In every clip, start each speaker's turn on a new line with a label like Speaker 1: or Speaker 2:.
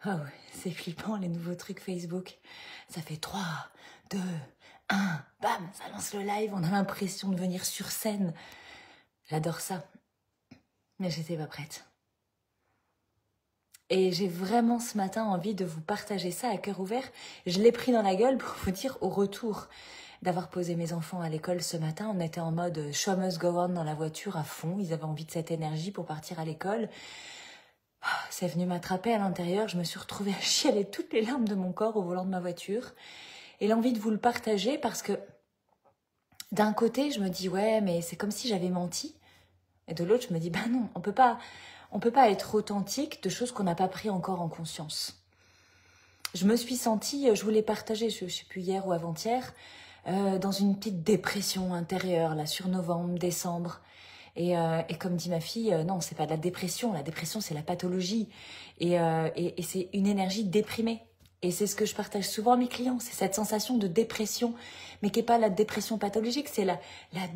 Speaker 1: Ah ouais, c'est flippant les nouveaux trucs Facebook. Ça fait 3, 2, 1, bam, ça lance le live, on a l'impression de venir sur scène. J'adore ça. Mais j'étais pas prête. Et j'ai vraiment ce matin envie de vous partager ça à cœur ouvert. Je l'ai pris dans la gueule pour vous dire au retour d'avoir posé mes enfants à l'école ce matin. On était en mode show must go on dans la voiture à fond. Ils avaient envie de cette énergie pour partir à l'école. C'est venu m'attraper à l'intérieur. Je me suis retrouvée à chialer toutes les larmes de mon corps au volant de ma voiture. Et l'envie de vous le partager parce que d'un côté, je me dis ouais, mais c'est comme si j'avais menti. Et de l'autre, je me dis bah non, on peut pas être authentique de choses qu'on n'a pas pris encore en conscience. Je me suis sentie, je vous l'ai partagé, je sais plus hier ou avant-hier, dans une petite dépression intérieure, là, sur novembre, décembre. Et comme dit ma fille, non, c'est pas de la dépression c'est la pathologie. Et c'est une énergie déprimée. Et c'est ce que je partage souvent à mes clients, c'est cette sensation de dépression, mais qui n'est pas la dépression pathologique, c'est la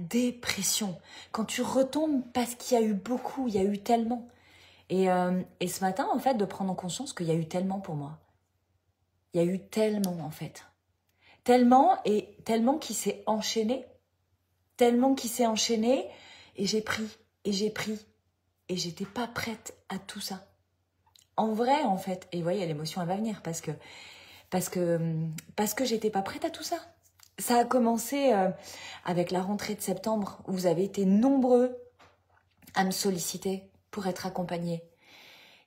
Speaker 1: dépression. Quand tu retombes parce qu'il y a eu beaucoup, il y a eu tellement. Et ce matin, en fait, de prendre en conscience qu'il y a eu tellement pour moi. Il y a eu tellement, en fait. Tellement, et tellement qui s'est enchaîné. Tellement qui s'est enchaîné, et j'ai pris, et j'ai pris. Et j'étais pas prête à tout ça. En vrai, en fait. Et vous voyez, l'émotion, elle va venir, parce que j'étais pas prête à tout ça. Ça a commencé avec la rentrée de septembre, où vous avez été nombreux à me solliciter pour être accompagnés.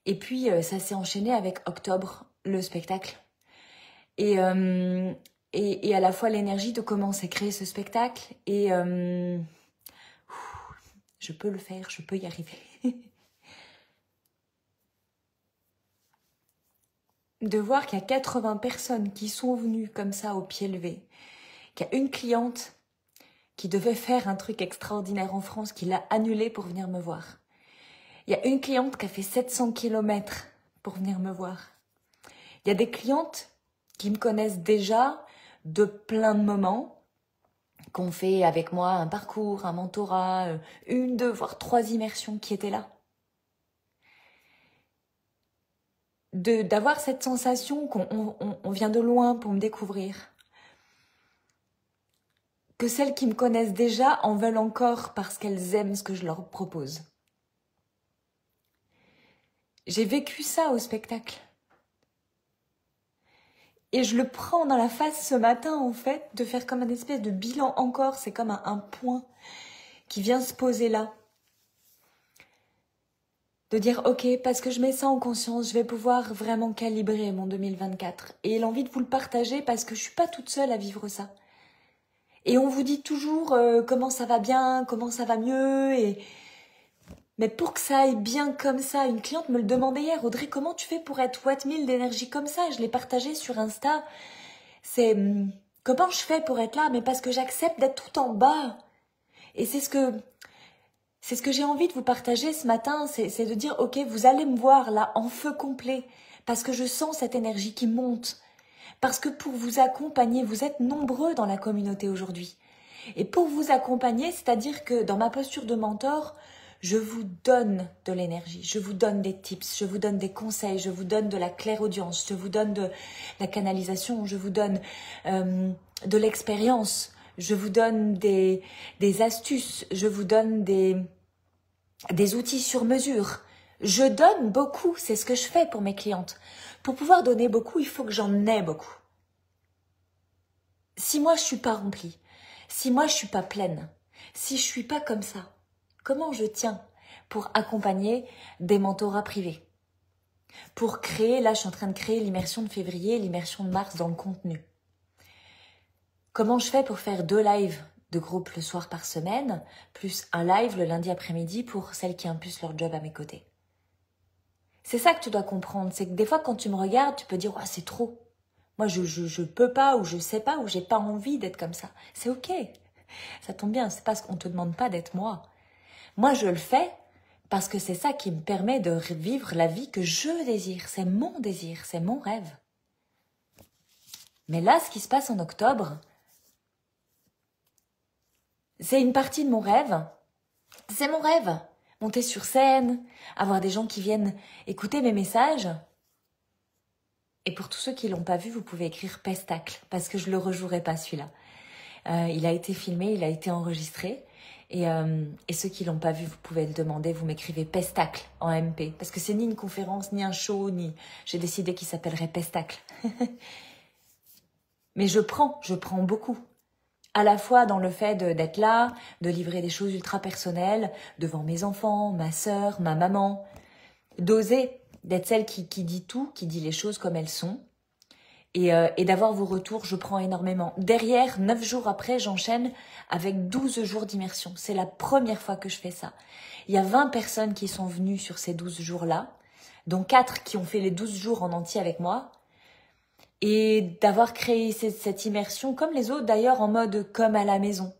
Speaker 1: Et puis, ça s'est enchaîné avec octobre, le spectacle. Et à la fois l'énergie de comment s'est créé ce spectacle. Et je peux le faire, je peux y arriver. De voir qu'il y a 80 personnes qui sont venues comme ça au pied levé. Qu'il y a une cliente qui devait faire un truc extraordinaire en France, qui l'a annulé pour venir me voir. Il y a une cliente qui a fait 700 km pour venir me voir. Il y a des clientes qui me connaissent déjà de plein de moments, qu'on fait avec moi un parcours, un mentorat, 1, 2, voire 3 immersions qui étaient là. D'avoir cette sensation qu'on vient de loin pour me découvrir. Que celles qui me connaissent déjà en veulent encore parce qu'elles aiment ce que je leur propose. J'ai vécu ça au spectacle. Et je le prends dans la face ce matin, en fait, de faire comme un espèce de bilan encore. C'est comme un point qui vient se poser là. De dire, ok, parce que je mets ça en conscience, je vais pouvoir vraiment calibrer mon 2024. Et l'envie de vous le partager parce que je suis pas toute seule à vivre ça. Et on vous dit toujours comment ça va bien, comment ça va mieux. Mais pour que ça aille bien comme ça, une cliente me le demandait hier, Audrey, comment tu fais pour être Watt 1000 d'énergie comme ça? Je l'ai partagé sur Insta. C'est comment je fais pour être là? Mais parce que j'accepte d'être tout en bas. Et c'est ce que j'ai envie de vous partager ce matin, c'est de dire, ok, vous allez me voir là en feu complet, parce que je sens cette énergie qui monte. Parce que pour vous accompagner, vous êtes nombreux dans la communauté aujourd'hui. Et pour vous accompagner, c'est-à-dire que dans ma posture de mentor, je vous donne de l'énergie, je vous donne des tips, je vous donne des conseils, je vous donne de la clairaudience, je vous donne de la canalisation, je vous donne de l'expérience, je vous donne des astuces, je vous donne des outils sur mesure. Je donne beaucoup, c'est ce que je fais pour mes clientes. Pour pouvoir donner beaucoup, il faut que j'en ai beaucoup. Si moi je suis pas remplie, si moi je suis pas pleine, si je suis pas comme ça, comment je tiens pour accompagner des mentorats privés? Pour créer, là je suis en train de créer l'immersion de février, l'immersion de mars dans le contenu. Comment je fais pour faire 2 lives de groupe le soir par semaine, plus un live le lundi après-midi pour celles qui impulsent leur job à mes côtés? C'est ça que tu dois comprendre, c'est que des fois quand tu me regardes, tu peux dire oh, c'est trop. Moi je peux pas, ou je sais pas, ou j'ai pas envie d'être comme ça. C'est ok, ça tombe bien, c'est parce qu'on te demande pas d'être moi. Moi je le fais parce que c'est ça qui me permet de vivre la vie que je désire, c'est mon désir, c'est mon rêve. Mais là, ce qui se passe en octobre, c'est une partie de mon rêve. C'est mon rêve. Monter sur scène, avoir des gens qui viennent écouter mes messages. Et pour tous ceux qui l'ont pas vu, vous pouvez écrire Pestacle, parce que je le rejouerai pas celui-là. Il a été filmé, il a été enregistré. Et ceux qui l'ont pas vu, vous pouvez le demander, vous m'écrivez Pestacle en MP. Parce que c'est ni une conférence, ni un show, ni... J'ai décidé qu'il s'appellerait Pestacle. Mais je prends beaucoup. À la fois dans le fait d'être là, de livrer des choses ultra personnelles, devant mes enfants, ma sœur, ma maman. D'oser, d'être celle qui dit tout, qui dit les choses comme elles sont. Et d'avoir vos retours, je prends énormément. Derrière, 9 jours après, j'enchaîne avec 12 jours d'immersion. C'est la première fois que je fais ça. Il y a 20 personnes qui sont venues sur ces 12 jours-là, dont 4 qui ont fait les 12 jours en entier avec moi. Et d'avoir créé cette immersion, comme les autres d'ailleurs, en mode comme à la maison.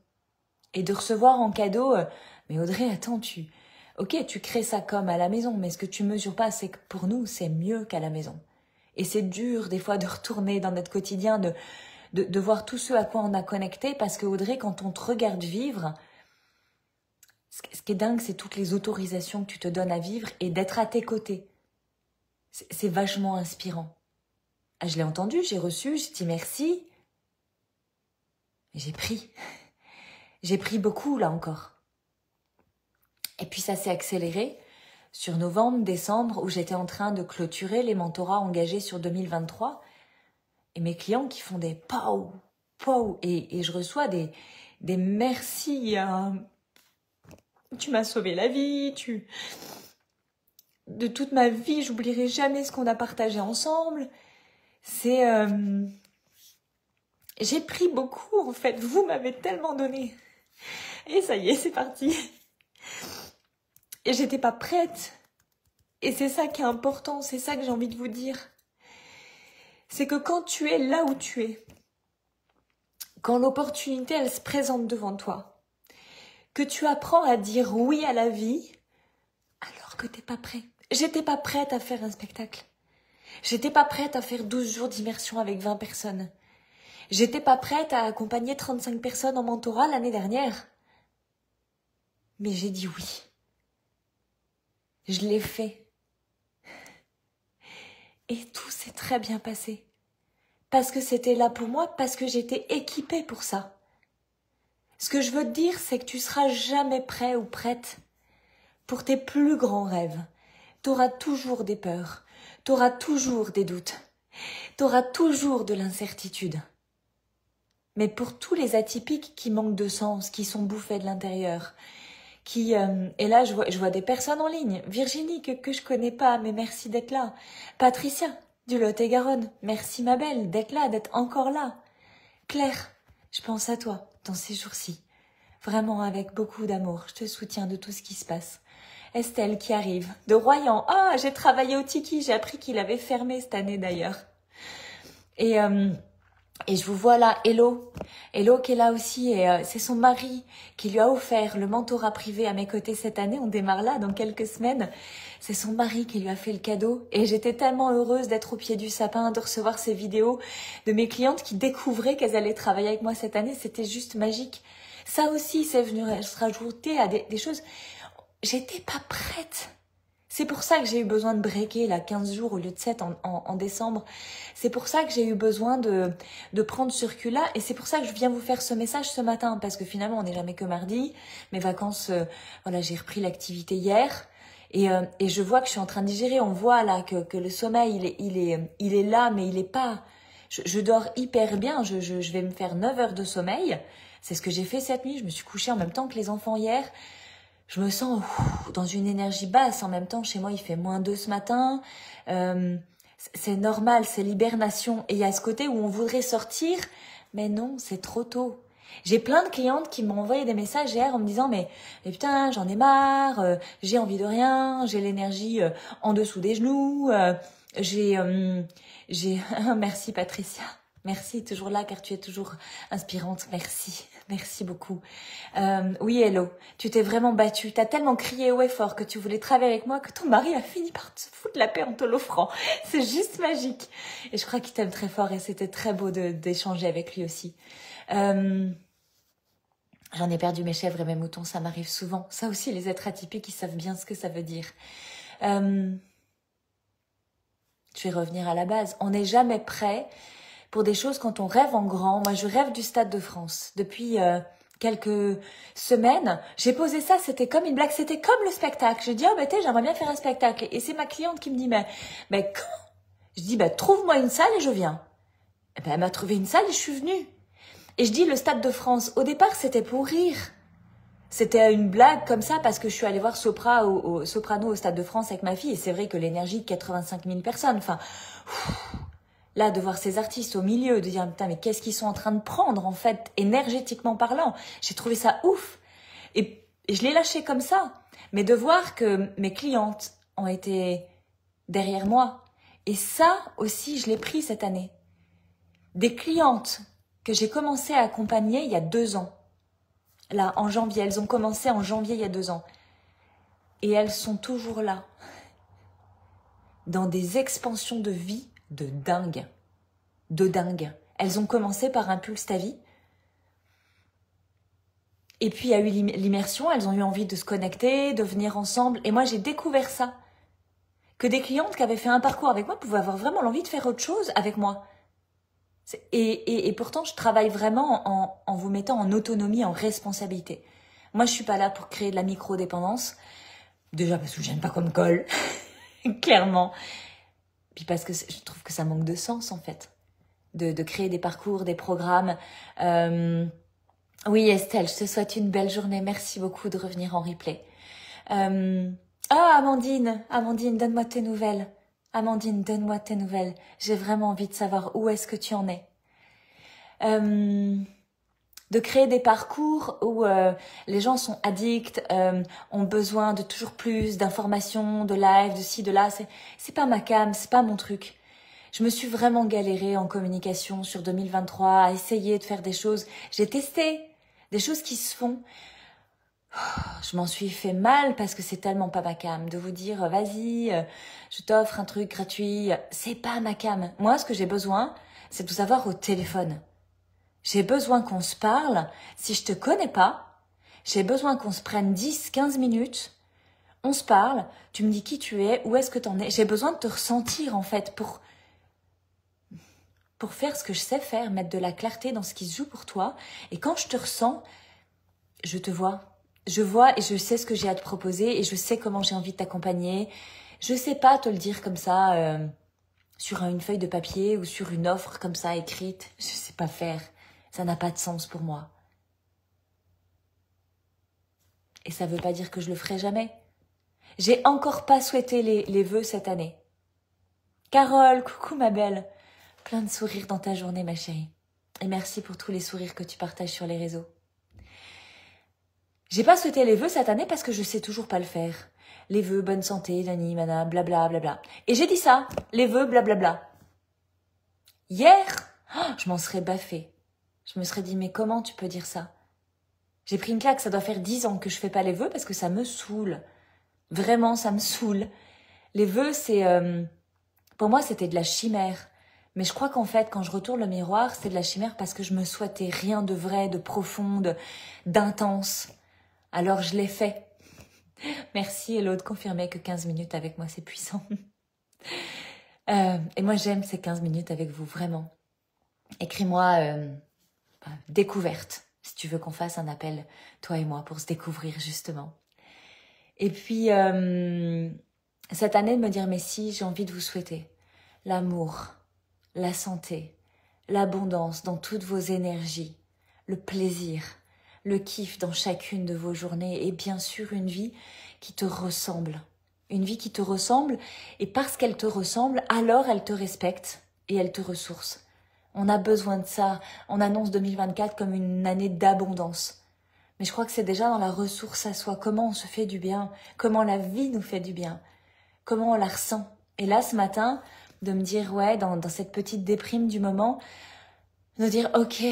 Speaker 1: Et de recevoir en cadeau, mais Audrey, attends, ok, tu crées ça comme à la maison, mais ce que tu mesures pas, c'est que pour nous, c'est mieux qu'à la maison. Et c'est dur, des fois, de retourner dans notre quotidien, de voir tout ce à quoi on a connecté, parce que Audrey, quand on te regarde vivre, ce qui est dingue, c'est toutes les autorisations que tu te donnes à vivre et d'être à tes côtés. C'est vachement inspirant. Ah, je l'ai entendu, j'ai reçu, j'ai dit merci. Et j'ai pris. J'ai pris beaucoup, là encore. Et puis ça s'est accéléré sur novembre, décembre, où j'étais en train de clôturer les mentorats engagés sur 2023. Et mes clients qui font des pow, pow, et je reçois des merci. Tu m'as sauvé la vie, de toute ma vie, j'oublierai jamais ce qu'on a partagé ensemble. J'ai pris beaucoup, en fait. Vous m'avez tellement donné. Et ça y est, c'est parti. Et j'étais pas prête. Et c'est ça qui est important, c'est ça que j'ai envie de vous dire. C'est que quand tu es là où tu es, quand l'opportunité, elle se présente devant toi, que tu apprends à dire oui à la vie, alors que t'es pas prêt. J'étais pas prête à faire un spectacle. J'étais pas prête à faire 12 jours d'immersion avec 20 personnes. J'étais pas prête à accompagner 35 personnes en mentorat l'année dernière. Mais j'ai dit oui. Je l'ai fait. Et tout s'est très bien passé. Parce que c'était là pour moi, parce que j'étais équipée pour ça. Ce que je veux te dire, c'est que tu seras jamais prêt ou prête pour tes plus grands rêves. T'auras toujours des peurs, t'auras toujours des doutes, t'auras toujours de l'incertitude. Mais pour tous les atypiques qui manquent de sens, qui sont bouffés de l'intérieur, et là je vois des personnes en ligne, Virginie que je connais pas, mais merci d'être là, Patricia du Lot-et-Garonne, merci ma belle d'être là, d'être encore là, Claire, je pense à toi dans ces jours-ci, vraiment avec beaucoup d'amour, je te soutiens de tout ce qui se passe. Estelle qui arrive, de Royan, j'ai travaillé au Tiki, j'ai appris qu'il avait fermé cette année d'ailleurs. Et je vous vois là, Hello qui est là aussi, et c'est son mari qui lui a offert le mentorat privé à mes côtés cette année, on démarre là dans quelques semaines, c'est son mari qui lui a fait le cadeau, et j'étais tellement heureuse d'être au pied du sapin, de recevoir ces vidéos de mes clientes qui découvraient qu'elles allaient travailler avec moi cette année, c'était juste magique. Ça aussi, c'est venu se rajouter à des choses, j'étais pas prête. C'est pour ça que j'ai eu besoin de breaker là 15 jours au lieu de 7 en décembre. C'est pour ça que j'ai eu besoin de prendre ce recul-là. Et c'est pour ça que je viens vous faire ce message ce matin. Parce que finalement, on n'est jamais que mardi. Mes vacances, voilà, j'ai repris l'activité hier. Et je vois que je suis en train de digérer. On voit là que le sommeil, il est là, mais il est pas... Je dors hyper bien. Je vais me faire 9 heures de sommeil. C'est ce que j'ai fait cette nuit. Je me suis couchée en même temps que les enfants hier. Je me sens dans une énergie basse. En même temps, chez moi, il fait -2 ce matin. C'est normal, c'est l'hibernation. Et il y a ce côté où on voudrait sortir, mais non, c'est trop tôt. J'ai plein de clientes qui m'ont envoyé des messages hier en me disant mais putain, j'en ai marre, j'ai envie de rien, j'ai l'énergie en dessous des genoux, j'ai merci Patricia. Merci, toujours là car tu es toujours inspirante. Merci, merci beaucoup. Oui, Hello, tu t'es vraiment battue. T'as tellement crié haut et fort que tu voulais travailler avec moi que ton mari a fini par te foutre la paix en te l'offrant. C'est juste magique. Et je crois qu'il t'aime très fort et c'était très beau d'échanger avec lui aussi. J'en ai perdu mes chèvres et mes moutons, ça m'arrive souvent. Ça aussi, les êtres atypiques, ils savent bien ce que ça veut dire. Je Je vais revenir à la base. On n'est jamais prêt pour des choses quand on rêve en grand. Moi, je rêve du Stade de France. Depuis quelques semaines, j'ai posé ça, c'était comme une blague, c'était comme le spectacle. Je dis, oh, bah, j'aimerais bien faire un spectacle. Et c'est ma cliente qui me dit, mais quand? Je dis, bah, trouve-moi une salle et je viens. Et ben, elle m'a trouvé une salle et je suis venue. Et je dis, le Stade de France, au départ, c'était pour rire. C'était une blague comme ça parce que je suis allée voir Soprano au Stade de France avec ma fille. Et c'est vrai que l'énergie de 85 000 personnes, enfin, là, de voir ces artistes au milieu, de dire, putain, mais qu'est-ce qu'ils sont en train de prendre, en fait, énergétiquement parlant. J'ai trouvé ça ouf. Et je l'ai lâché comme ça. Mais de voir que mes clientes ont été derrière moi. Et ça aussi, je l'ai pris cette année. Des clientes que j'ai commencé à accompagner il y a 2 ans. Là, en janvier, elles ont commencé en janvier il y a 2 ans. Et elles sont toujours là. Dans des expansions de vie de dingue. De dingue. Elles ont commencé par Impulse ta vie. Et puis il y a eu l'immersion, elles ont eu envie de se connecter, de venir ensemble. Et moi, j'ai découvert ça. Que des clientes qui avaient fait un parcours avec moi pouvaient avoir vraiment l'envie de faire autre chose avec moi. Et pourtant, je travaille vraiment en vous mettant en autonomie, en responsabilité. Moi, je suis pas là pour créer de la micro-dépendance. Déjà parce que je n'aime pas comme colle, clairement. Puis parce que je trouve que ça manque de sens, en fait. De créer des parcours, des programmes. Oui, Estelle, je te souhaite une belle journée. Merci beaucoup de revenir en replay. Amandine, donne-moi tes nouvelles. Amandine, donne-moi tes nouvelles. J'ai vraiment envie de savoir où est-ce que tu en es. De créer des parcours où les gens sont addicts, ont besoin de toujours plus d'informations, de live, de ci, de là. C'est pas ma cam, c'est pas mon truc. Je me suis vraiment galérée en communication sur 2023, à essayer de faire des choses. J'ai testé des choses qui se font. Je m'en suis fait mal parce que c'est tellement pas ma cam. De vous dire, vas-y, je t'offre un truc gratuit. C'est pas ma cam. Moi, ce que j'ai besoin, c'est de vous avoir au téléphone. J'ai besoin qu'on se parle. Si je te connais pas, j'ai besoin qu'on se prenne 10, 15 minutes. On se parle. Tu me dis qui tu es, où est-ce que t'en es. J'ai besoin de te ressentir, en fait, pour faire ce que je sais faire, mettre de la clarté dans ce qui se joue pour toi. Et quand je te ressens, je te vois. Je vois et je sais ce que j'ai à te proposer et je sais comment j'ai envie de t'accompagner. Je sais pas te le dire comme ça sur une feuille de papier ou sur une offre comme ça écrite. Je sais pas faire. Ça n'a pas de sens pour moi. Et ça veut pas dire que je le ferai jamais. J'ai encore pas souhaité les vœux cette année. Carole, coucou ma belle. Plein de sourires dans ta journée ma chérie. Et merci pour tous les sourires que tu partages sur les réseaux. J'ai pas souhaité les vœux cette année parce que je sais toujours pas le faire. Les vœux, bonne santé, nani, mana, blabla, blabla. Et j'ai dit ça, les vœux, blablabla. Hier, je m'en serais baffée. Je me serais dit, mais comment tu peux dire ça? J'ai pris une claque, ça doit faire 10 ans que je fais pas les vœux parce que ça me saoule. Vraiment, ça me saoule. Les vœux, c'est... pour moi, c'était de la chimère. Mais je crois qu'en fait, quand je retourne le miroir, c'est de la chimère parce que je me souhaitais rien de vrai, de profond, d'intense. Alors je l'ai fait. Merci Hello de confirmer que 15 minutes avec moi c'est puissant. Et moi j'aime ces 15 minutes avec vous, vraiment. Écris-moi découverte, si tu veux qu'on fasse un appel, toi et moi, pour se découvrir justement. Et puis cette année de me dire mais si, j'ai envie de vous souhaiter l'amour, la santé, l'abondance dans toutes vos énergies, le plaisir, le kiff dans chacune de vos journées et bien sûr une vie qui te ressemble. Une vie qui te ressemble et parce qu'elle te ressemble, alors elle te respecte et elle te ressource. On a besoin de ça. On annonce 2024 comme une année d'abondance. Mais je crois que c'est déjà dans la ressource à soi. Comment on se fait du bien, comment la vie nous fait du bien, comment on la ressent. Et là, ce matin, de me dire, ouais, dans cette petite déprime du moment, de dire ok,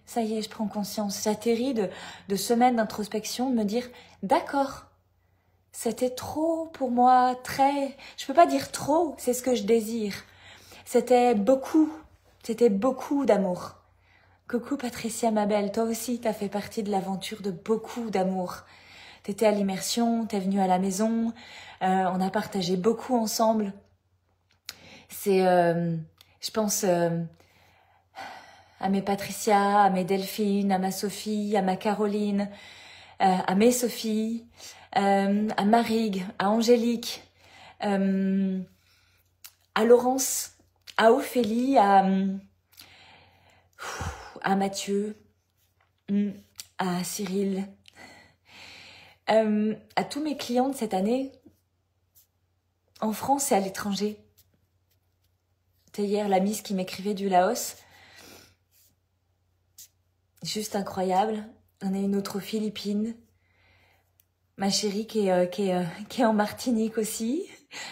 Speaker 1: ça y est, je prends conscience. J'atterris de semaines d'introspection, de me dire d'accord, c'était trop pour moi, je peux pas dire trop, c'est ce que je désire. C'était beaucoup d'amour. Coucou Patricia ma belle, toi aussi t'as fait partie de l'aventure de beaucoup d'amour. T'étais à l'immersion, t'es venue à la maison, on a partagé beaucoup ensemble. C'est, je pense à mes Patricia, à mes Delphine, à ma Sophie, à ma Caroline, à mes Sophie, à Marig, à Angélique, à Laurence, à Ophélie, à Mathieu, à Cyril, à tous mes clients de cette année, en France et à l'étranger. C'était hier la Miss qui m'écrivait du Laos. Juste incroyable. On a une autre aux Philippines. Ma chérie qui est en Martinique aussi.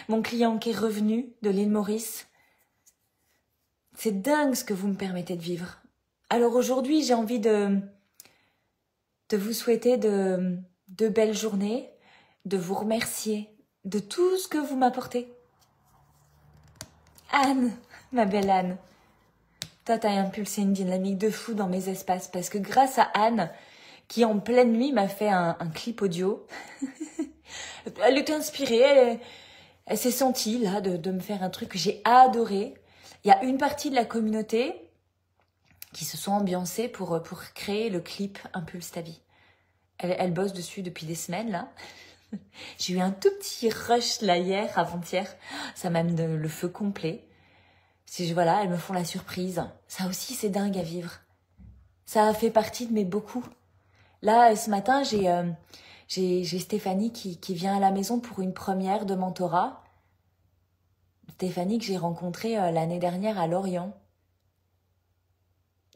Speaker 1: Mon client qui est revenu de l'île Maurice. C'est dingue ce que vous me permettez de vivre. Alors aujourd'hui, j'ai envie de vous souhaiter de belles journées, de vous remercier de tout ce que vous m'apportez. Anne, ma belle Anne, toi t'as impulsé une dynamique de fou dans mes espaces parce que grâce à Anne, qui en pleine nuit m'a fait un clip audio, elle était inspirée, elle s'est sentie là de me faire un truc que j'ai adoré. Il y a une partie de la communauté qui se sont ambiancés pour créer le clip Impulse ta vie. Elle bosse dessus depuis des semaines là. J'ai eu un tout petit rush là hier, avant-hier. Ça m'a mis le feu complet. Voilà, elles me font la surprise. Ça aussi, c'est dingue à vivre. Ça a fait partie de mes beaucoup. Là, ce matin, j'ai Stéphanie qui vient à la maison pour une première de mentorat. Stéphanie que j'ai rencontrée l'année dernière à Lorient.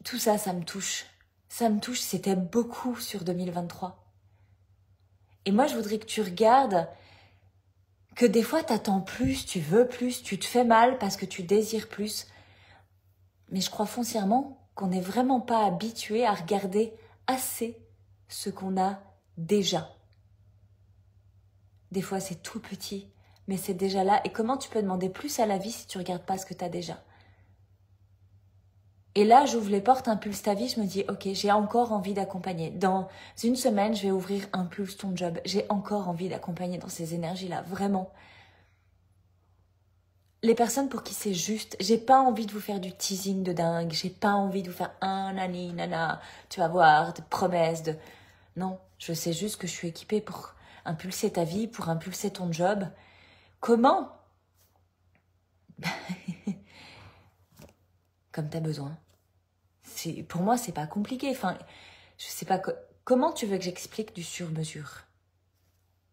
Speaker 1: Tout ça, ça me touche. Ça me touche, c'était beaucoup sur 2023. Et moi, je voudrais que tu regardes que des fois, t'attends plus, tu veux plus, tu te fais mal parce que tu désires plus. Mais je crois foncièrement qu'on n'est vraiment pas habitué à regarder assez ce qu'on a déjà. Des fois, c'est tout petit, mais c'est déjà là. Et comment tu peux demander plus à la vie si tu regardes pas ce que tu as déjà? Et là, j'ouvre les portes Impulse ta vie, je me dis, ok, j'ai encore envie d'accompagner. Dans une semaine, je vais ouvrir Impulse ton job. J'ai encore envie d'accompagner dans ces énergies-là, vraiment. Les personnes pour qui c'est juste, j'ai pas envie de vous faire du teasing de dingue, j'ai pas envie de vous faire un nani, nana, tu vas voir, des promesses de... Non, je sais juste que je suis équipée pour impulser ta vie, pour impulser ton job. Comment? Comme t'as besoin. Pour moi, c'est pas compliqué. Enfin, je sais pas comment tu veux que j'explique du sur-mesure.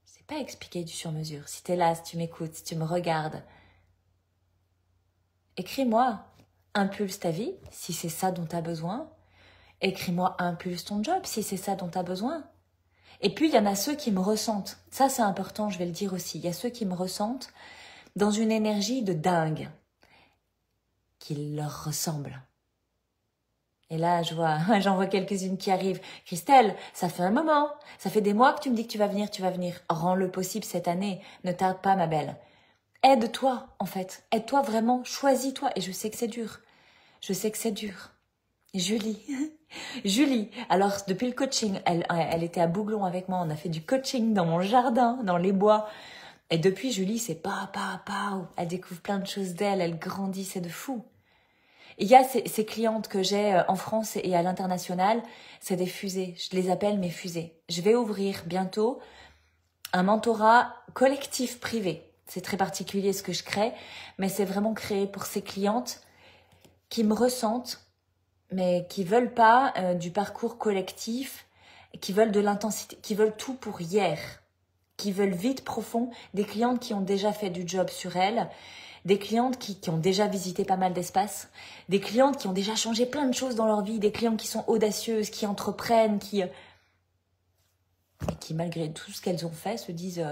Speaker 1: C'est pas expliquer du sur-mesure. Si t'es là, si tu m'écoutes, si tu me regardes, écris-moi impulse ta vie si c'est ça dont t'as besoin. Écris-moi impulse ton job si c'est ça dont t'as besoin. Et puis il y en a ceux qui me ressentent. Ça c'est important, je vais le dire aussi. Il y a ceux qui me ressentent dans une énergie de dingue qui leur ressemble. Et là, j'en vois quelques-unes qui arrivent. Christelle, ça fait un moment. Ça fait des mois que tu me dis que tu vas venir, tu vas venir. Rends-le possible cette année. Ne tarde pas, ma belle. Aide-toi, en fait. Aide-toi vraiment. Choisis-toi. Et je sais que c'est dur. Je sais que c'est dur. Julie. Julie. Alors, depuis le coaching, elle était à Bouglon avec moi. On a fait du coaching dans mon jardin, dans les bois. Et depuis, Julie, c'est pa. Elle découvre plein de choses d'elle. Elle grandit. C'est de fou. Il y a ces clientes que j'ai en France et à l'international, c'est des fusées. Je les appelle mes fusées. Je vais ouvrir bientôt un mentorat collectif privé. C'est très particulier ce que je crée, mais c'est vraiment créé pour ces clientes qui me ressentent, mais qui veulent pas du parcours collectif, qui veulent de l'intensité, qui veulent tout pour hier, qui veulent vite profond, des clientes qui ont déjà fait du job sur elles, des clientes qui ont déjà visité pas mal d'espaces, des clientes qui ont déjà changé plein de choses dans leur vie, des clientes qui sont audacieuses, qui entreprennent, qui malgré tout ce qu'elles ont fait se disent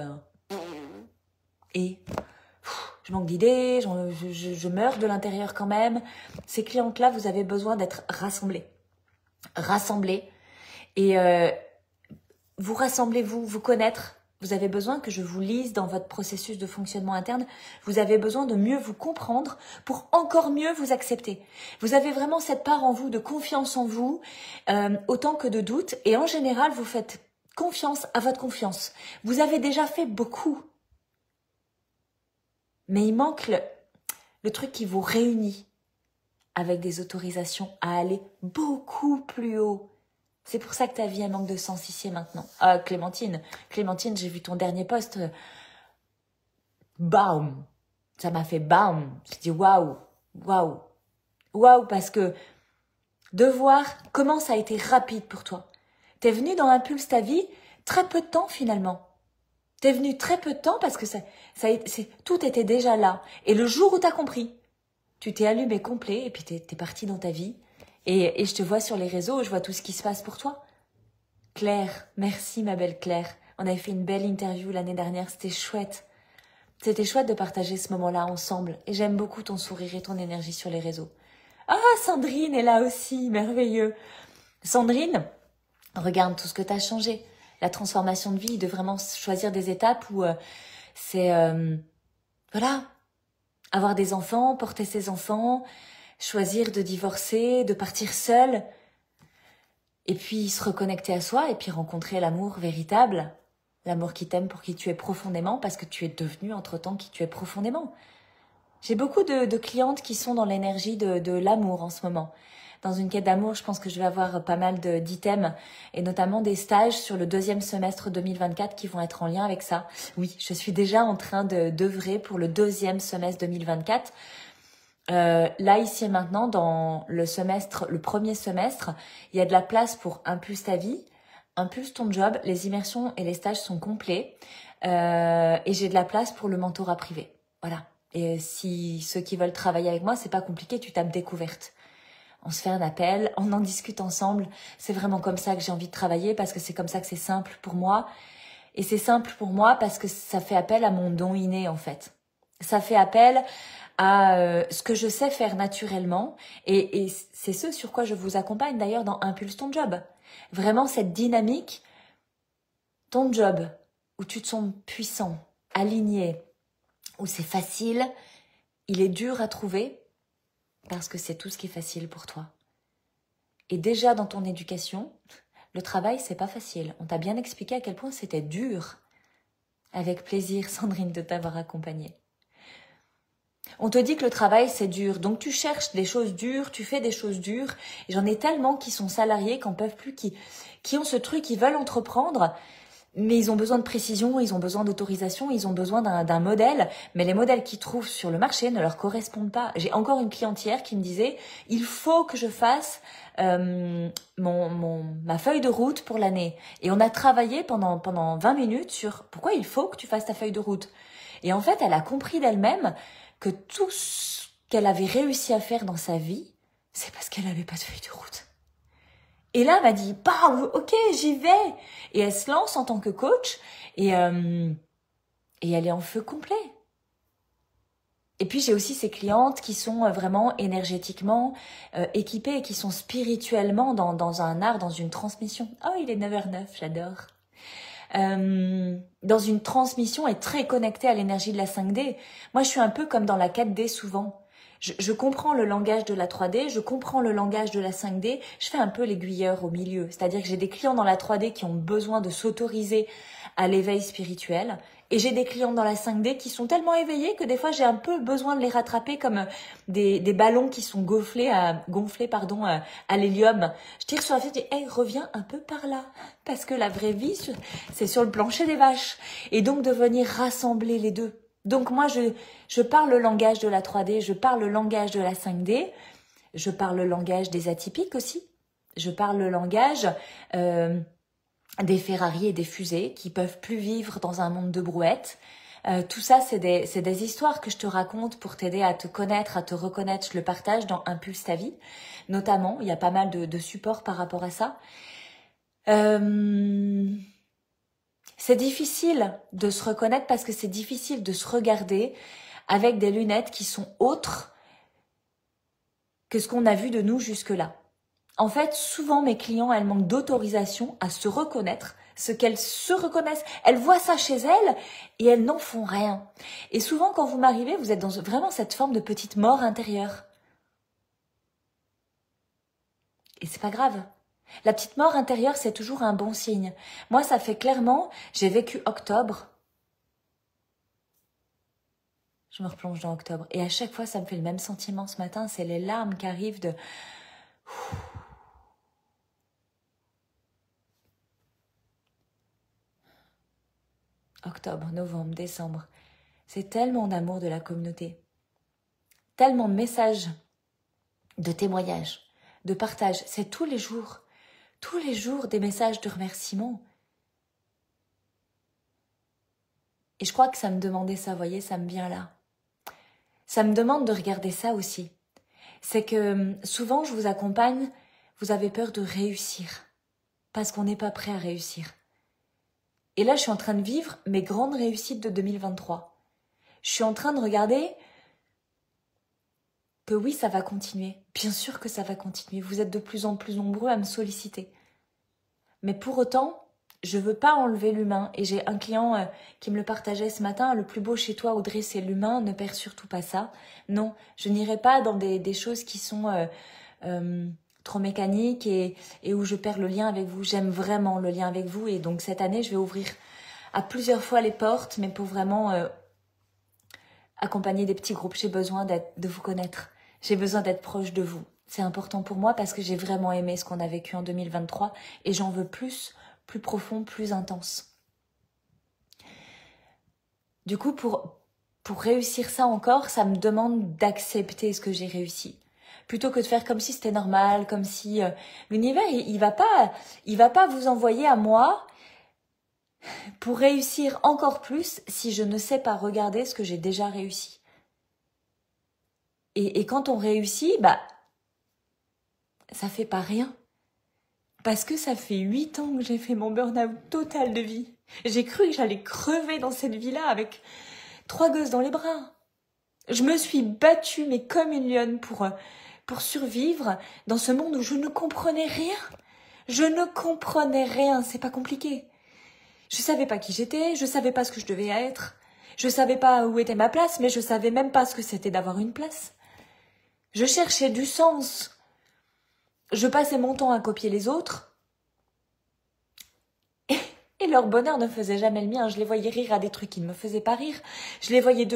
Speaker 1: je manque d'idées, je meurs de l'intérieur quand même. Ces clientes-là, vous avez besoin d'être rassemblées. Rassemblées. Et vous rassemblez, vous connaître. Vous avez besoin que je vous lise dans votre processus de fonctionnement interne. Vous avez besoin de mieux vous comprendre pour encore mieux vous accepter. Vous avez vraiment cette part en vous de confiance en vous, autant que de doute. Et en général, vous faites confiance à votre confiance. Vous avez déjà fait beaucoup. Mais il manque le truc qui vous réunit avec des autorisations à aller beaucoup plus haut. C'est pour ça que ta vie, elle manque de sens ici et maintenant. Ah, Clémentine, j'ai vu ton dernier post. Bam! Ça m'a fait bam! Je dis waouh, waouh, waouh, parce que de voir comment ça a été rapide pour toi. T'es venu dans Impulse ta vie très peu de temps finalement. T'es venu très peu de temps parce que tout était déjà là. Et le jour où t'as compris, tu t'es allumé complet et puis t'es parti dans ta vie. Et je te vois sur les réseaux, je vois tout ce qui se passe pour toi. Claire, merci ma belle Claire. On avait fait une belle interview l'année dernière, c'était chouette. C'était chouette de partager ce moment-là ensemble. Et j'aime beaucoup ton sourire et ton énergie sur les réseaux. Ah, Sandrine est là aussi, merveilleux. Sandrine, regarde tout ce que tu as changé. La transformation de vie, de vraiment choisir des étapes où c'est, voilà, avoir des enfants, porter ses enfants, choisir de divorcer, de partir seule, et puis se reconnecter à soi, et puis rencontrer l'amour véritable, l'amour qui t'aime pour qui tu es profondément, parce que tu es devenu entre-temps qui tu es profondément. J'ai beaucoup de clientes qui sont dans l'énergie de l'amour en ce moment. Dans une quête d'amour, je pense que je vais avoir pas mal d'items et notamment des stages sur le 2e semestre 2024 qui vont être en lien avec ça. Oui, je suis déjà en train d'œuvrer pour le 2e semestre 2024. Là, ici et maintenant, dans le 1er semestre, il y a de la place pour Impulse ta vie, Impulse ton job, les immersions et les stages sont complets et j'ai de la place pour le mentorat privé. Voilà. Et si ceux qui veulent travailler avec moi, c'est pas compliqué, tu tapes découverte. On se fait un appel, on en discute ensemble. C'est vraiment comme ça que j'ai envie de travailler parce que c'est comme ça que c'est simple pour moi. Et c'est simple pour moi parce que ça fait appel à mon don inné en fait. Ça fait appel à ce que je sais faire naturellement. Et c'est ce sur quoi je vous accompagne d'ailleurs dans Impulse ton job. Vraiment cette dynamique, ton job, où tu te sens puissant, aligné, où c'est facile, il est dur à trouver parce que c'est tout ce qui est facile pour toi. Et déjà dans ton éducation, le travail, c'est pas facile. On t'a bien expliqué à quel point c'était dur. Avec plaisir, Sandrine, de t'avoir accompagnée. On te dit que le travail, c'est dur. Donc tu cherches des choses dures, tu fais des choses dures. Et j'en ai tellement qui sont salariés, qui n'en peuvent plus, qui ont ce truc, qui veulent entreprendre. Mais ils ont besoin de précision, ils ont besoin d'autorisation, ils ont besoin d'un modèle. Mais les modèles qu'ils trouvent sur le marché ne leur correspondent pas. J'ai encore une cliente hier qui me disait « Il faut que je fasse ma feuille de route pour l'année. » Et on a travaillé pendant 20 minutes sur « Pourquoi il faut que tu fasses ta feuille de route ?» Et en fait, elle a compris d'elle-même que tout ce qu'elle avait réussi à faire dans sa vie, c'est parce qu'elle n'avait pas de feuille de route. Et là, elle m'a dit, bah, ok, j'y vais. Et elle se lance en tant que coach et elle est en feu complet. Et puis, j'ai aussi ces clientes qui sont vraiment énergétiquement équipées et qui sont spirituellement dans un art, dans une transmission. Oh, il est 9h09, j'adore. Dans une transmission et très connectée à l'énergie de la 5D. Moi, je suis un peu comme dans la 4D souvent. Je comprends le langage de la 3D, je comprends le langage de la 5D, je fais un peu l'aiguilleur au milieu. C'est-à-dire que j'ai des clients dans la 3D qui ont besoin de s'autoriser à l'éveil spirituel et j'ai des clients dans la 5D qui sont tellement éveillés que des fois j'ai un peu besoin de les rattraper comme des ballons qui sont gonflés à l'hélium. Je tire sur la tête et dis hey, reviens un peu par là parce que la vraie vie c'est sur le plancher des vaches et donc de venir rassembler les deux. Donc moi, je parle le langage de la 3D, je parle le langage de la 5D, je parle le langage des atypiques aussi, je parle le langage des Ferrari et des fusées qui peuvent plus vivre dans un monde de brouettes. Tout ça, c'est des histoires que je te raconte pour t'aider à te connaître, à te reconnaître. Je le partage dans Impulse ta vie. Notamment, il y a pas mal de supports par rapport à ça. C'est difficile de se reconnaître parce que c'est difficile de se regarder avec des lunettes qui sont autres que ce qu'on a vu de nous jusque-là. En fait, souvent mes clients, elles manquent d'autorisation à se reconnaître, ce qu'elles se reconnaissent. Elles voient ça chez elles et elles n'en font rien. Et souvent, quand vous m'arrivez, vous êtes dans vraiment cette forme de petite mort intérieure. Et c'est pas grave. La petite mort intérieure, c'est toujours un bon signe. Moi, ça fait clairement, j'ai vécu octobre. je me replonge dans octobre. Et à chaque fois, ça me fait le même sentiment ce matin, c'est les larmes qui arrivent de... Octobre, novembre, décembre. C'est tellement d'amour de la communauté. Tellement de messages, de témoignages, de partage. C'est tous les jours des messages de remerciement. Et je crois que ça me demandait ça, vous voyez, ça me vient là. Ça me demande de regarder ça aussi. C'est que souvent, je vous accompagne, vous avez peur de réussir, parce qu'on n'est pas prêt à réussir. Et là, je suis en train de vivre mes grandes réussites de 2023. Je suis en train de regarder que oui, ça va continuer. Bien sûr que ça va continuer. Vous êtes de plus en plus nombreux à me solliciter. Mais pour autant, je veux pas enlever l'humain. Et j'ai un client qui me le partageait ce matin. Le plus beau chez toi, Audrey, c'est l'humain. Ne perds surtout pas ça. Non, je n'irai pas dans des choses qui sont trop mécaniques et où je perds le lien avec vous. J'aime vraiment le lien avec vous. Et donc cette année, je vais ouvrir à plusieurs fois les portes, mais pour vraiment accompagner des petits groupes. J'ai besoin de vous connaître. J'ai besoin d'être proche de vous. C'est important pour moi parce que j'ai vraiment aimé ce qu'on a vécu en 2023 et j'en veux plus profond, plus intense. Du coup, pour réussir ça encore, ça me demande d'accepter ce que j'ai réussi. Plutôt que de faire comme si c'était normal, comme si l'univers, il va pas vous envoyer à moi pour réussir encore plus si je ne sais pas regarder ce que j'ai déjà réussi. Et quand on réussit, ça fait pas rien. Parce que ça fait 8 ans que j'ai fait mon burn-out total de vie. J'ai cru que j'allais crever dans cette vie-là avec 3 gosses dans les bras. Je me suis battue, mais comme une lionne, pour survivre dans ce monde où je ne comprenais rien. Je ne comprenais rien, c'est pas compliqué. Je savais pas qui j'étais, je savais pas ce que je devais être, je savais pas où était ma place, mais je savais même pas ce que c'était d'avoir une place. Je cherchais du sens. Je passais mon temps à copier les autres. Et leur bonheur ne faisait jamais le mien. Je les voyais rire à des trucs qui ne me faisaient pas rire. Je les voyais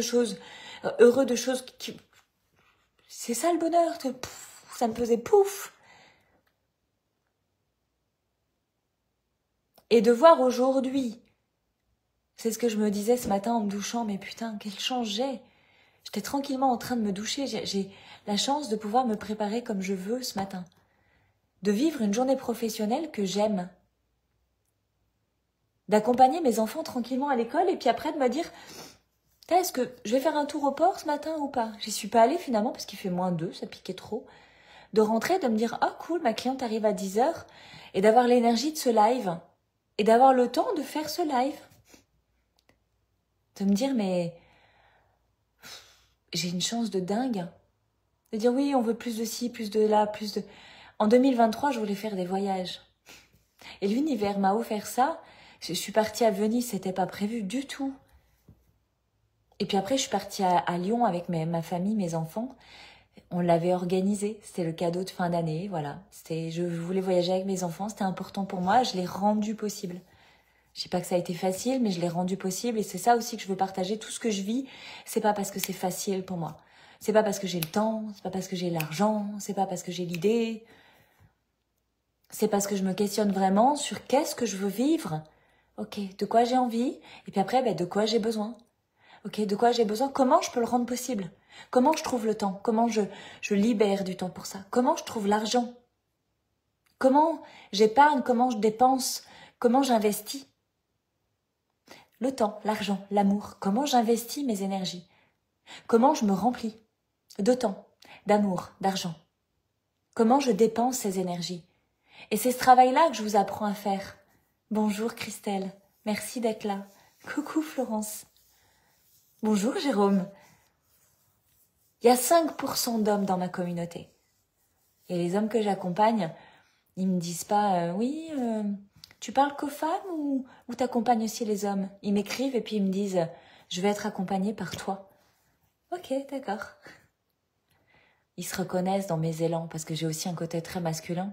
Speaker 1: heureux de choses qui... C'est ça le bonheur. Ça me faisait pouf. Et de voir aujourd'hui, c'est ce que je me disais ce matin en me douchant, mais putain, quelle chance j'ai. J'étais tranquillement en train de me doucher. J'ai la chance de pouvoir me préparer comme je veux ce matin. De vivre une journée professionnelle que j'aime. D'accompagner mes enfants tranquillement à l'école et puis après de me dire « Est-ce que je vais faire un tour au port ce matin ou pas ?» J'y suis pas allée finalement parce qu'il fait -2, ça piquait trop. De rentrer, de me dire « Ah cool, ma cliente arrive à 10h » et d'avoir l'énergie de ce live et d'avoir le temps de faire ce live. De me dire « Mais j'ai une chance de dingue. » De dire « Oui, on veut plus de ci, plus de là, plus de... » En 2023, je voulais faire des voyages. Et l'univers m'a offert ça. Je suis partie à Venise, c'était pas prévu du tout. Et puis après, je suis partie à Lyon avec ma famille, mes enfants. On l'avait organisé, c'était le cadeau de fin d'année, voilà. Je voulais voyager avec mes enfants, c'était important pour moi, je l'ai rendu possible. Je sais pas que ça a été facile, mais je l'ai rendu possible et c'est ça aussi que je veux partager. Tout ce que je vis, c'est pas parce que c'est facile pour moi. C'est pas parce que j'ai le temps, c'est pas parce que j'ai l'argent, c'est pas parce que j'ai l'idée. C'est parce que je me questionne vraiment sur qu'est-ce que je veux vivre. Ok, de quoi j'ai envie, et puis après, de quoi j'ai besoin. Ok, de quoi j'ai besoin, comment je peux le rendre possible. Comment je trouve le temps, comment je libère du temps pour ça. Comment je trouve l'argent. Comment j'épargne, comment je dépense, comment j'investis. Le temps, l'argent, l'amour, comment j'investis mes énergies. Comment je me remplis de temps, d'amour, d'argent. Comment je dépense ces énergies. Et c'est ce travail-là que je vous apprends à faire. Bonjour Christelle, merci d'être là. Coucou Florence. Bonjour Jérôme. Il y a 5% d'hommes dans ma communauté. Et les hommes que j'accompagne, ils me disent pas oui, tu parles qu'aux femmes ou t'accompagnes aussi les hommes. Ils m'écrivent et puis ils me disent je vais être accompagnée par toi. Ok, d'accord. Ils se reconnaissent dans mes élans parce que j'ai aussi un côté très masculin.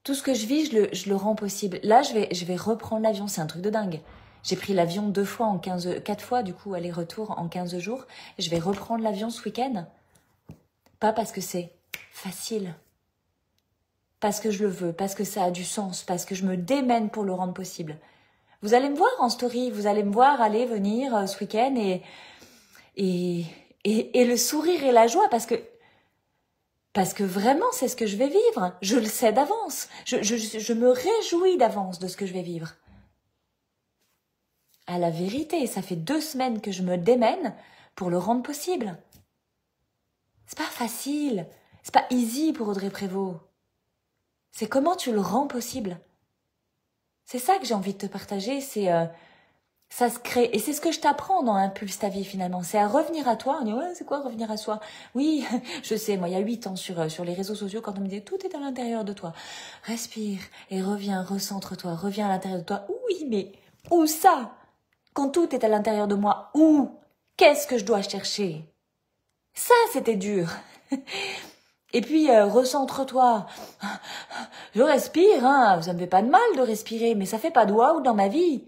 Speaker 1: Tout ce que je vis, je le rends possible. Là, je vais reprendre l'avion, c'est un truc de dingue. J'ai pris l'avion 4 fois, du coup, aller-retour en 15 jours. Je vais reprendre l'avion ce week-end. Pas parce que c'est facile. Parce que je le veux, parce que ça a du sens, parce que je me démène pour le rendre possible. Vous allez me voir en story, vous allez me voir aller, venir ce week-end et le sourire et la joie parce que vraiment c'est ce que je vais vivre. Je le sais d'avance. Je me réjouis d'avance de ce que je vais vivre. À la vérité, ça fait 2 semaines que je me démène pour le rendre possible. C'est pas facile. C'est pas easy pour Audrey Prévost. C'est comment tu le rends possible. C'est ça que j'ai envie de te partager, ça se crée. Et c'est ce que je t'apprends dans Impulse ta vie finalement. C'est à revenir à toi. On dit, ouais, c'est quoi revenir à soi? Oui, je sais, moi il y a 8 ans sur les réseaux sociaux, quand on me disait tout est à l'intérieur de toi. Respire et reviens, recentre-toi, reviens à l'intérieur de toi. Oui, mais où ça? Quand tout est à l'intérieur de moi, où? Qu'est-ce que je dois chercher? Ça, c'était dur. Et puis, recentre-toi. Je respire, hein. Ça me fait pas de mal de respirer, mais ça fait pas de waouh dans ma vie.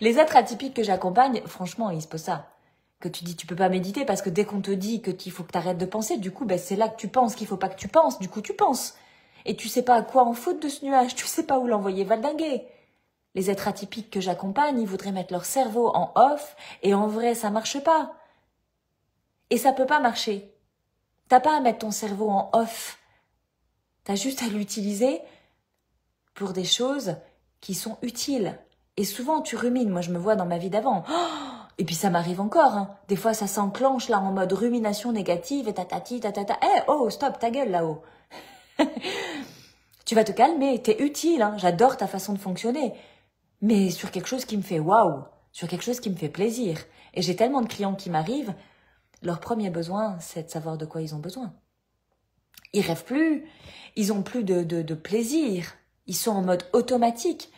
Speaker 1: Les êtres atypiques que j'accompagne, franchement, ils se posent ça. Que tu dis, tu peux pas méditer parce que dès qu'on te dit qu'il faut que t'arrêtes de penser, du coup, c'est là que tu penses qu'il faut pas que tu penses. Du coup, tu penses. Et tu sais pas à quoi en foutre de ce nuage. Tu sais pas où l'envoyer valdinguer. Les êtres atypiques que j'accompagne, ils voudraient mettre leur cerveau en off, et en vrai, ça marche pas. Et ça peut pas marcher. T'as pas à mettre ton cerveau en off. T'as juste à l'utiliser pour des choses qui sont utiles. Et souvent, tu rumines. Moi, je me vois dans ma vie d'avant. Oh, et puis, ça m'arrive encore. Hein. Des fois, ça s'enclenche là en mode rumination négative et tatati, tatata. Oh, stop, ta gueule là-haut. Tu vas te calmer. T'es utile. Hein. J'adore ta façon de fonctionner. Mais sur quelque chose qui me fait waouh. Sur quelque chose qui me fait plaisir. Et j'ai tellement de clients qui m'arrivent. Leur premier besoin, c'est de savoir de quoi ils ont besoin. Ils rêvent plus, ils ont plus de plaisir, ils sont en mode automatique.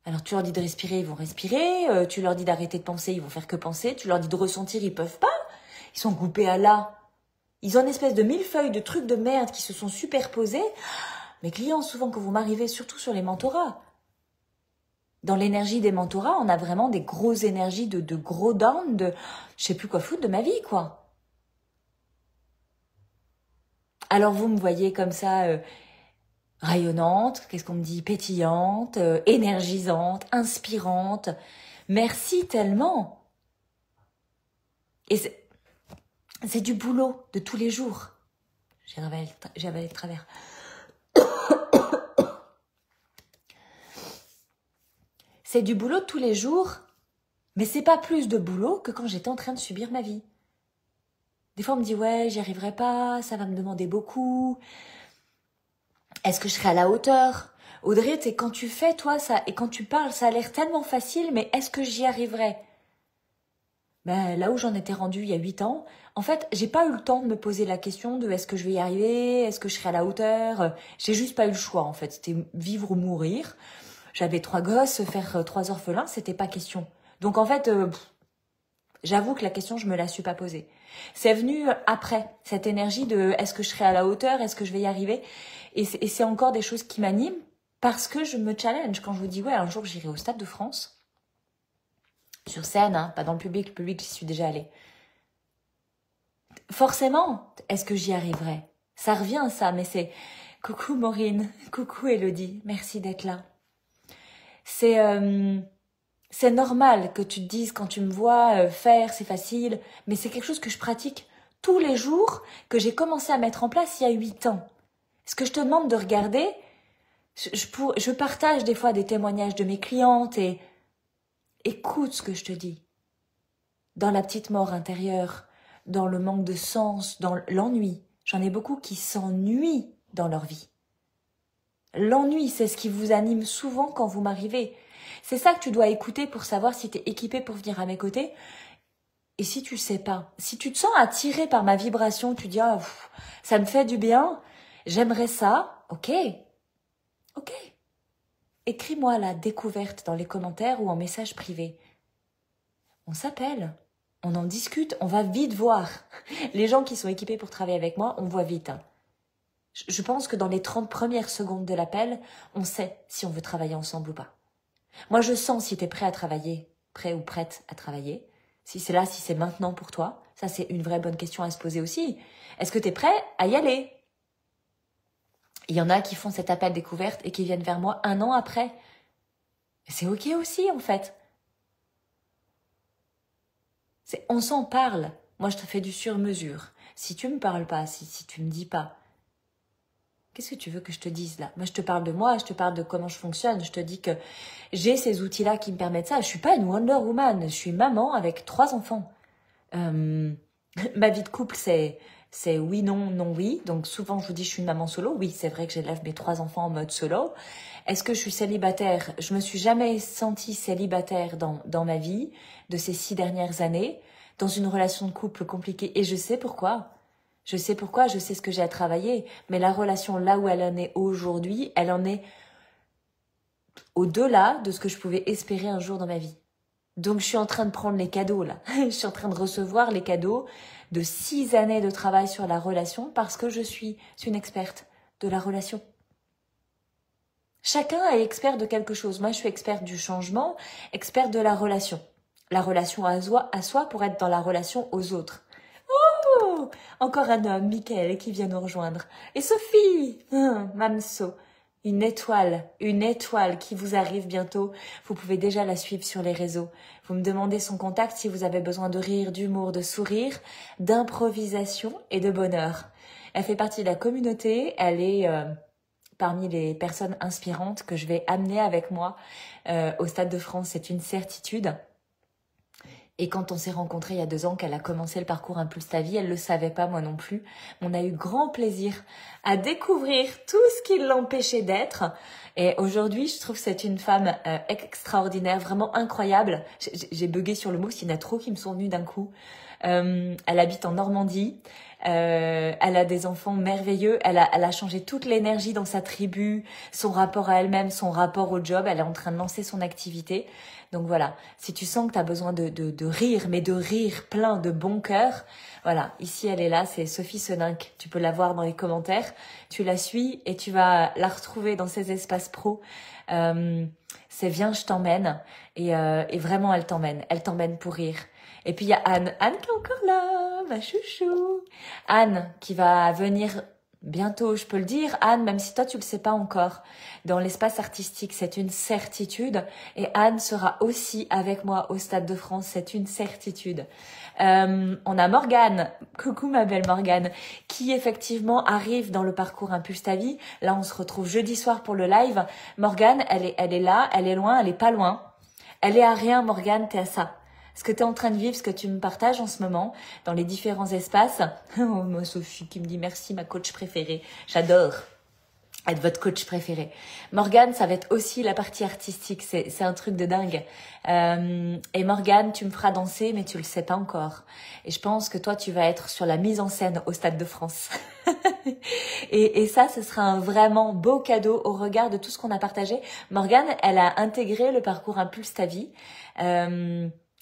Speaker 1: Alors tu leur dis de respirer, ils vont respirer, tu leur dis d'arrêter de penser, ils vont faire que penser, tu leur dis de ressentir, ils peuvent pas, ils sont coupés à là. Ils ont une espèce de millefeuille de trucs de merde qui se sont superposés. Mes clients, souvent quand vous m'arrivez, surtout sur les mentorats, dans l'énergie des mentorats, on a vraiment des grosses énergies de gros down, de je sais plus quoi foutre de ma vie, quoi. Alors vous me voyez comme ça, rayonnante, qu'est-ce qu'on me dit, pétillante, énergisante, inspirante. Merci tellement. Et c'est du boulot de tous les jours. J'ai avalé de travers. C'est du boulot de tous les jours, mais c'est pas plus de boulot que quand j'étais en train de subir ma vie. Des fois, on me dit, ouais, j'y arriverai pas, ça va me demander beaucoup. Est-ce que je serai à la hauteur? Audrey, c'est quand tu fais, toi, ça, et quand tu parles, ça a l'air tellement facile, mais est-ce que j'y arriverai? Ben, là où j'en étais rendue il y a 8 ans, en fait, j'ai pas eu le temps de me poser la question de est-ce que je vais y arriver, est-ce que je serai à la hauteur. J'ai juste pas eu le choix, en fait. C'était vivre ou mourir. J'avais 3 gosses, faire 3 orphelins, c'était pas question. Donc, en fait, j'avoue que la question, je me la suis pas posée. C'est venu après, cette énergie de est-ce que je serai à la hauteur, est-ce que je vais y arriver. Et c'est encore des choses qui m'animent parce que je me challenge. Quand je vous dis, ouais, un jour j'irai au Stade de France, sur scène, hein, pas dans le public, j'y suis déjà allée. Forcément, est-ce que j'y arriverai? Ça revient ça, mais c'est coucou Maureen, coucou Elodie, merci d'être là. C'est normal que tu te dises quand tu me vois faire, c'est facile, mais c'est quelque chose que je pratique tous les jours, que j'ai commencé à mettre en place il y a 8 ans. Ce que je te demande de regarder, je partage des fois des témoignages de mes clientes et écoute ce que je te dis. Dans la petite mort intérieure, dans le manque de sens, dans l'ennui, j'en ai beaucoup qui s'ennuient dans leur vie. L'ennui, c'est ce qui vous anime souvent quand vous m'arrivez. C'est ça que tu dois écouter pour savoir si tu es équipé pour venir à mes côtés. Et si tu sais pas, si tu te sens attiré par ma vibration, tu dis ah, ça me fait du bien, j'aimerais ça, ok. Écris-moi la découverte dans les commentaires ou en message privé. On s'appelle, on en discute, on va vite voir. Les gens qui sont équipés pour travailler avec moi, on voit vite. Je pense que dans les 30 premières secondes de l'appel, on sait si on veut travailler ensemble ou pas. Moi, je sens si tu es prêt à travailler, prêt ou prête à travailler. Si c'est là, si c'est maintenant pour toi. Ça, c'est une vraie bonne question à se poser aussi. Est-ce que tu es prêt à y aller? Il y en a qui font cet appel découverte et qui viennent vers moi 1 an après. C'est ok aussi, en fait. On s'en parle. Moi, je te fais du sur-mesure. Si tu me parles pas, si tu me dis pas, qu'est-ce que tu veux que je te dise là? Moi, je te parle de moi, je te parle de comment je fonctionne. Je te dis que j'ai ces outils-là qui me permettent ça. Je suis pas une Wonder Woman. Je suis maman avec 3 enfants. Ma vie de couple, c'est oui, non, non, oui. Donc souvent, je vous dis, je suis une maman solo. Oui, c'est vrai que j'élève mes 3 enfants en mode solo. Est-ce que je suis célibataire? Je me suis jamais sentie célibataire dans ma vie de ces 6 dernières années, dans une relation de couple compliquée. Et je sais pourquoi. Je sais pourquoi, je sais ce que j'ai à travailler. Mais la relation là où elle en est aujourd'hui, elle en est au-delà de ce que je pouvais espérer un jour dans ma vie. Donc je suis en train de prendre les cadeaux là. Je suis en train de recevoir les cadeaux de 6 années de travail sur la relation parce que je suis une experte de la relation. Chacun est expert de quelque chose. Moi, je suis experte du changement, experte de la relation. La relation à soi pour être dans la relation aux autres. Oh, encore un homme, Michael, qui vient nous rejoindre. Et Sophie, Mamso, une étoile qui vous arrive bientôt. Vous pouvez déjà la suivre sur les réseaux. Vous me demandez son contact si vous avez besoin de rire, d'humour, de sourire, d'improvisation et de bonheur. Elle fait partie de la communauté, elle est parmi les personnes inspirantes que je vais amener avec moi au Stade de France, c'est une certitude. Et quand on s'est rencontrés il y a 2 ans, qu'elle a commencé le parcours Impulse ta vie, elle le savait pas, moi non plus. On a eu grand plaisir à découvrir tout ce qui l'empêchait d'être. Et aujourd'hui, je trouve que c'est une femme extraordinaire, vraiment incroyable. J'ai bugué sur le mot, s'il y en a trop qui me sont venus d'un coup. Elle habite en Normandie. Elle a des enfants merveilleux. Elle a changé toute l'énergie dans sa tribu, son rapport à elle-même, son rapport au job. Elle est en train de lancer son activité. Donc voilà, si tu sens que tu as besoin de rire, mais de rire plein de bon cœur, voilà, ici elle est là, c'est Sophie Seninck. Tu peux la voir dans les commentaires, tu la suis et tu vas la retrouver dans ses espaces pro. C'est Viens, je t'emmène et vraiment elle t'emmène pour rire. Et puis il y a Anne qui est encore là, ma chouchou. Anne qui va venir bientôt, je peux le dire, Anne, même si toi tu le sais pas encore, dans l'espace artistique, c'est une certitude. Et Anne sera aussi avec moi au Stade de France, c'est une certitude. On a Morgane, coucou ma belle Morgane, qui effectivement arrive dans le parcours Impulse ta vie. Là, on se retrouve jeudi soir pour le live. Morgane, elle est là, elle est loin, elle est pas loin. Elle est à rien, Morgane, t'es à ça. Ce que tu es en train de vivre, ce que tu me partages en ce moment, dans les différents espaces. Oh, moi, Sophie qui me dit merci, ma coach préférée. J'adore être votre coach préféré. Morgane, ça va être aussi la partie artistique. C'est un truc de dingue. Et Morgane, tu me feras danser, mais tu le sais pas encore. Et je pense que toi, tu vas être sur la mise en scène au Stade de France. et ça, ce sera un vraiment beau cadeau au regard de tout ce qu'on a partagé. Morgane, elle a intégré le parcours Impulse ta vie.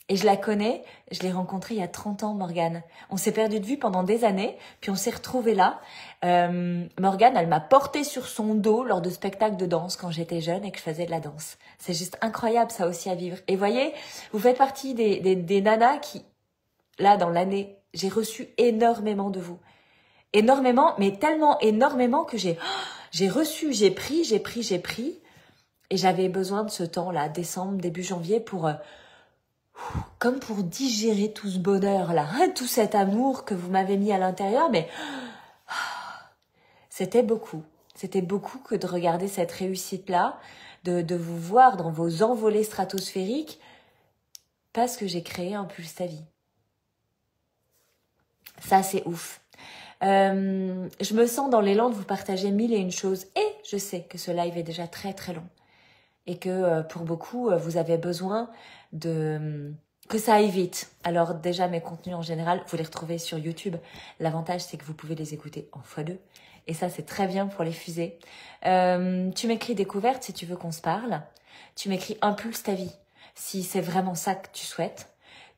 Speaker 1: Et je la connais, je l'ai rencontrée il y a 30 ans, Morgane. On s'est perdu de vue pendant des années, puis on s'est retrouvés là. Morgane, elle m'a portée sur son dos lors de spectacles de danse quand j'étais jeune et que je faisais de la danse. C'est juste incroyable ça aussi à vivre. Et voyez, vous faites partie des nanas qui, là dans l'année, j'ai reçu énormément de vous. Énormément, mais tellement énormément que j'ai reçu, j'ai pris. Et j'avais besoin de ce temps-là, décembre, début janvier, comme pour digérer tout ce bonheur-là, tout cet amour que vous m'avez mis à l'intérieur, mais c'était beaucoup. C'était beaucoup que de regarder cette réussite-là, de vous voir dans vos envolées stratosphériques, parce que j'ai créé Impulse ta vie. Ça, c'est ouf. Je me sens dans l'élan de vous partager 1001 choses, et je sais que ce live est déjà très très long, et que pour beaucoup, vous avez besoin que ça aille vite. Alors déjà, mes contenus en général, vous les retrouvez sur YouTube. L'avantage, c'est que vous pouvez les écouter en x2. Et ça, c'est très bien pour les fusées. Tu m'écris découverte si tu veux qu'on se parle. Tu m'écris Impulse ta vie si c'est vraiment ça que tu souhaites.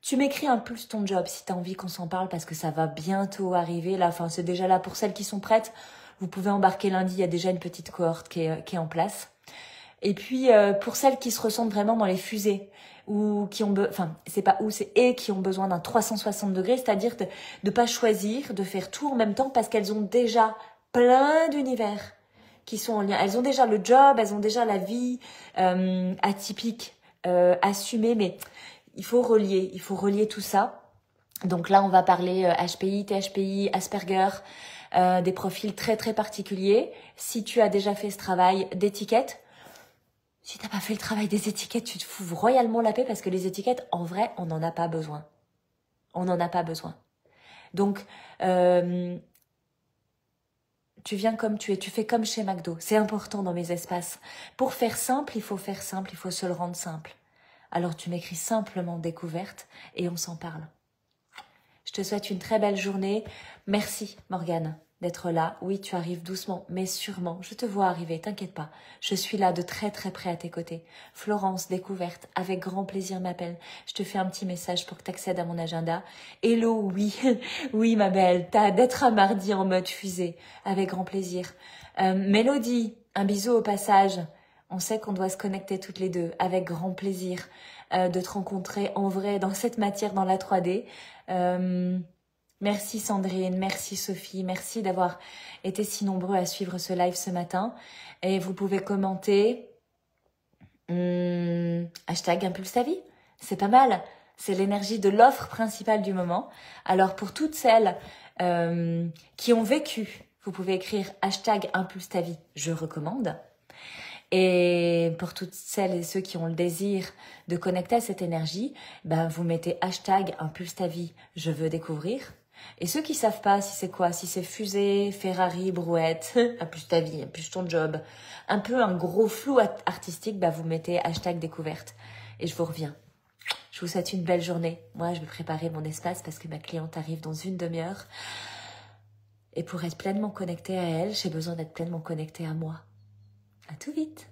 Speaker 1: Tu m'écris Impulse ton job si tu as envie qu'on s'en parle parce que ça va bientôt arriver. Là, enfin, c'est déjà là pour celles qui sont prêtes. Vous pouvez embarquer lundi, il y a déjà une petite cohorte qui est en place. Et puis, pour celles qui se ressentent vraiment dans les fusées, ou qui ont, enfin, c'est pas où, c'est et qui ont besoin d'un 360 degrés, c'est-à-dire de pas choisir, de faire tout en même temps parce qu'elles ont déjà plein d'univers qui sont en lien. Elles ont déjà le job, elles ont déjà la vie atypique, assumée, mais il faut relier tout ça. Donc là, on va parler HPI, THPI, Asperger, des profils très très particuliers. Si tu as déjà fait ce travail d'étiquette, si t'as pas fait le travail des étiquettes, tu te fous royalement la paix parce que les étiquettes, en vrai, on n'en a pas besoin. On n'en a pas besoin. Donc, tu viens comme tu es, tu fais comme chez McDo. C'est important dans mes espaces. Pour faire simple, il faut se le rendre simple. Alors tu m'écris simplement découverte et on s'en parle. Je te souhaite une très belle journée. Merci Morgane d'être là. Oui, tu arrives doucement, mais sûrement. Je te vois arriver, t'inquiète pas. Je suis là de très très près à tes côtés. Florence, découverte, avec grand plaisir m'appelle. Je te fais un petit message pour que tu accèdes à mon agenda. Hello, oui, oui ma belle, t'as d'être à mardi en mode fusée. Avec grand plaisir. Mélodie, un bisou au passage. On sait qu'on doit se connecter toutes les deux, avec grand plaisir de te rencontrer en vrai dans cette matière, dans la 3D. Merci Sandrine, merci Sophie, merci d'avoir été si nombreux à suivre ce live ce matin. Et vous pouvez commenter hashtag Impulse ta vie, c'est pas mal. C'est l'énergie de l'offre principale du moment. Alors pour toutes celles qui ont vécu, vous pouvez écrire hashtag Impulse ta vie, je recommande. Et pour toutes celles et ceux qui ont le désir de connecter à cette énergie, ben vous mettez hashtag Impulse ta vie, je veux découvrir. Et ceux qui savent pas si c'est quoi, si c'est fusée, Ferrari, brouette, Impulse ta vie, Impulse ton job, un peu un gros flou artistique, ben vous mettez hashtag découverte. Et je vous reviens. Je vous souhaite une belle journée. Moi, je vais préparer mon espace parce que ma cliente arrive dans une demi-heure. Et pour être pleinement connectée à elle, j'ai besoin d'être pleinement connectée à moi. À tout vite.